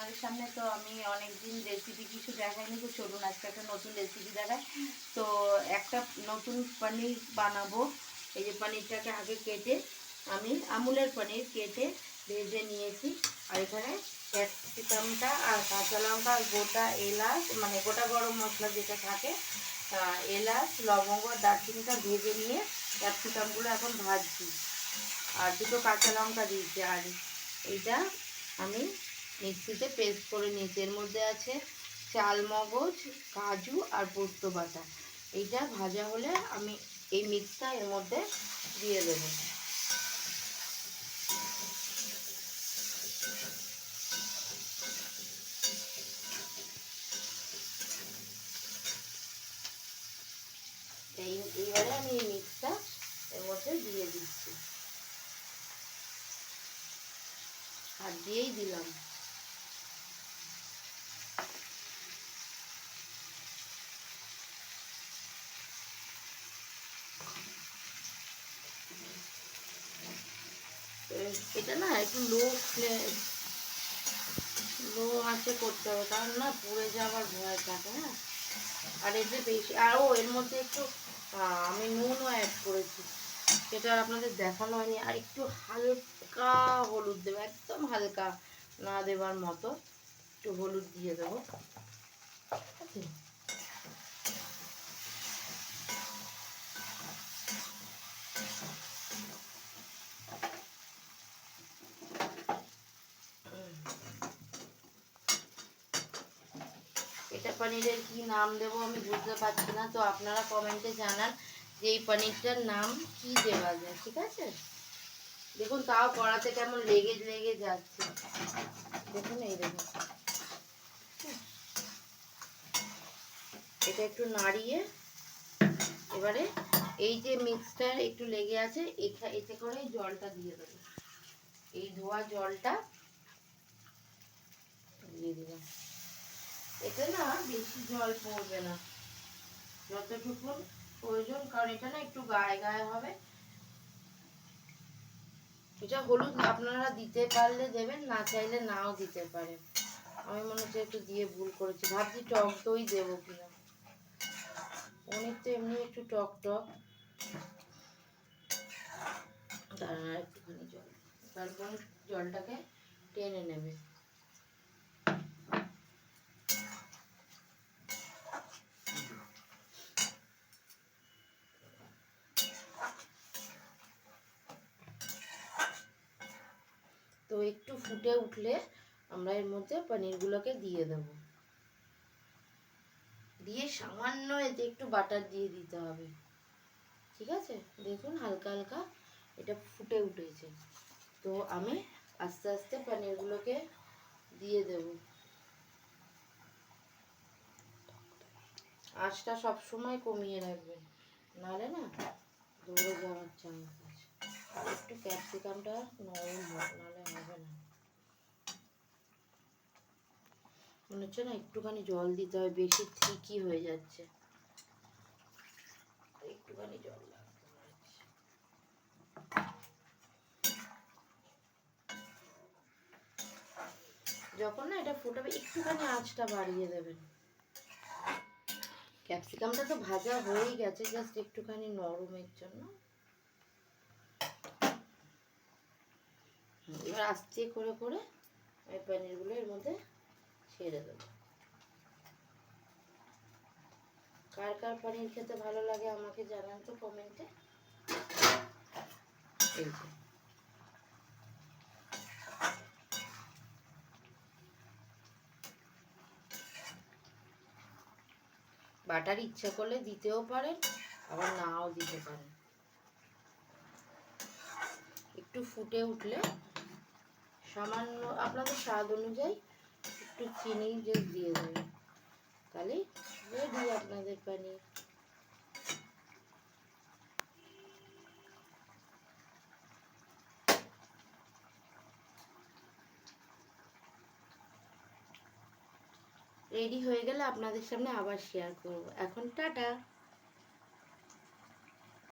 আপনাদের সামনে। তো আমি অনেক দিন রেসিপি কিছু দেখাইনি, তো চলুন আজকে একটা নতুন রেসিপি দেখাই। তো একটা নতুন পনির বানাবো। এই যে পনিরটাকে আগে কেটে আমি আমুলের পনির কেটে ভেজে নিয়েছি। আর এখানে ক্যাপসিকামটা আর কাঁচা লঙ্কা, গোটা এলাচ মানে গোটা গরম মশলা যেটা থাকে, এলাচ, লবঙ্গ, দারচিনিটা ভেজে নিয়ে ক্যাপসিকামগুলো এখন ভাজছি। আর দুটো কাঁচা লঙ্কা দিয়েছি। আর এইটা আমি মিক্সিতে পেস্ট করে নিয়েছি। এর মধ্যে আছে চাল মগজ, কাজু আর পোস্ত বাটা। এইটা ভাজা হলে আমি এই মিক্সটা এর মধ্যে দিয়ে দেবো। এইবারে আমি এই মিক্সটা এর মধ্যে দিয়ে দিচ্ছি। হাত দিয়েই দিলাম। এটা না একটু লো আঁচে করতে হবে, কারণ না পুড়ে যাওয়ার ভয় থাকে। হ্যাঁ, আর এতে বেশি আরও এর মধ্যে একটু আমি নুনও অ্যাড করেছি, সেটা আপনাদের দেখানো হয়নি। আর একটু হালকা হলুদ দেবো, একদম হালকা না দেওয়ার মতো একটু হলুদ দিয়ে দেবো। ঠিক আছে, এটা পনিরের কি নাম দেবো আমি বুঝতে পারছি না, তো আপনারা কমেন্টে জানান যে এই পনিরটার নাম কি দেওয়া যায়। ঠিক আছে, দেখুন তাও কড়াতে কেমন লেগে লেগে যাচ্ছে, দেখুন এই দেখুন। এটা একটু নাড়িয়ে এবারে এই যে মিক্সটার একটু লেগে আছে এতে করে জলটা দিয়ে দেবো। এই ধোয়া জলটা দিয়ে দিলাম। এতে না বেশি জল পড়বে না, যতটুকু প্রয়োজন, কারণ এটা না একটু গায়ে গায়ে হবে। এটা হলুদ আপনারা দিতে পারলে দেবেন, না চাইলে নাও দিতে পারেন। আমি মনে হচ্ছে একটু দিয়ে ভুল করেছি, ভাবছি টক দই দেবো কিনা। পনির তো এমনি একটু টক টক। দাঁড়ান একটুখানি জল, তারপর জলটাকে টেনে নেবে। তো একটু ফুটে উঠলে আমরা এর মধ্যে পনিরগুলোকে দিয়ে দেব। দিয়ে সামান্য এতে একটু বাটার দিয়ে দিতে হবে। ঠিক আছে, দেখুন হালকা হালকা এটা ফুটে উঠেছে। তো আমি আস্তে আস্তে পনিরগুলোকে দিয়ে দেব। আঁচটা সবসময় কমিয়ে রাখবেন, নাহলে না দৌড়ে যাওয়ার চান্স আছে। আর একটু ক্যাপসিকামটা নরম হোক, নাহলে হবে না। মনে হচ্ছে না একটুখানি জল দিতে হবে, বেশি ঠিকই হয়ে যাচ্ছে, একটুখানি জল লাগবে। যখন না এটা ফুটাবে একটুখানি আঁচটা বাড়িয়ে দেবেন। ক্যাপসিকামটা তো ভাজা হয়েই গেছে, জাস্ট একটুখানি নরমের জন্য। এবার আস্তে করে করে এই পনিরগুলো এর মধ্যে ছেড়ে দেবো। কার কার পনির খেতে ভালো লাগে আমাকে জানান তো কমেন্টে। এই যে বাটার ইচ্ছা করলে দিতেও পারেন, আবার নাও দিতে পারেন। একটু ফুটে উঠলে সামান্য আপনাদের স্বাদ অনুযায়ী একটু চিনি জাস্ট দিয়ে দেবেন, তাহলে রেডি আপনাদের পনির। রেডি হয়ে গেলে আপনাদের সামনে আবার শেয়ার করব। এখন টাটা।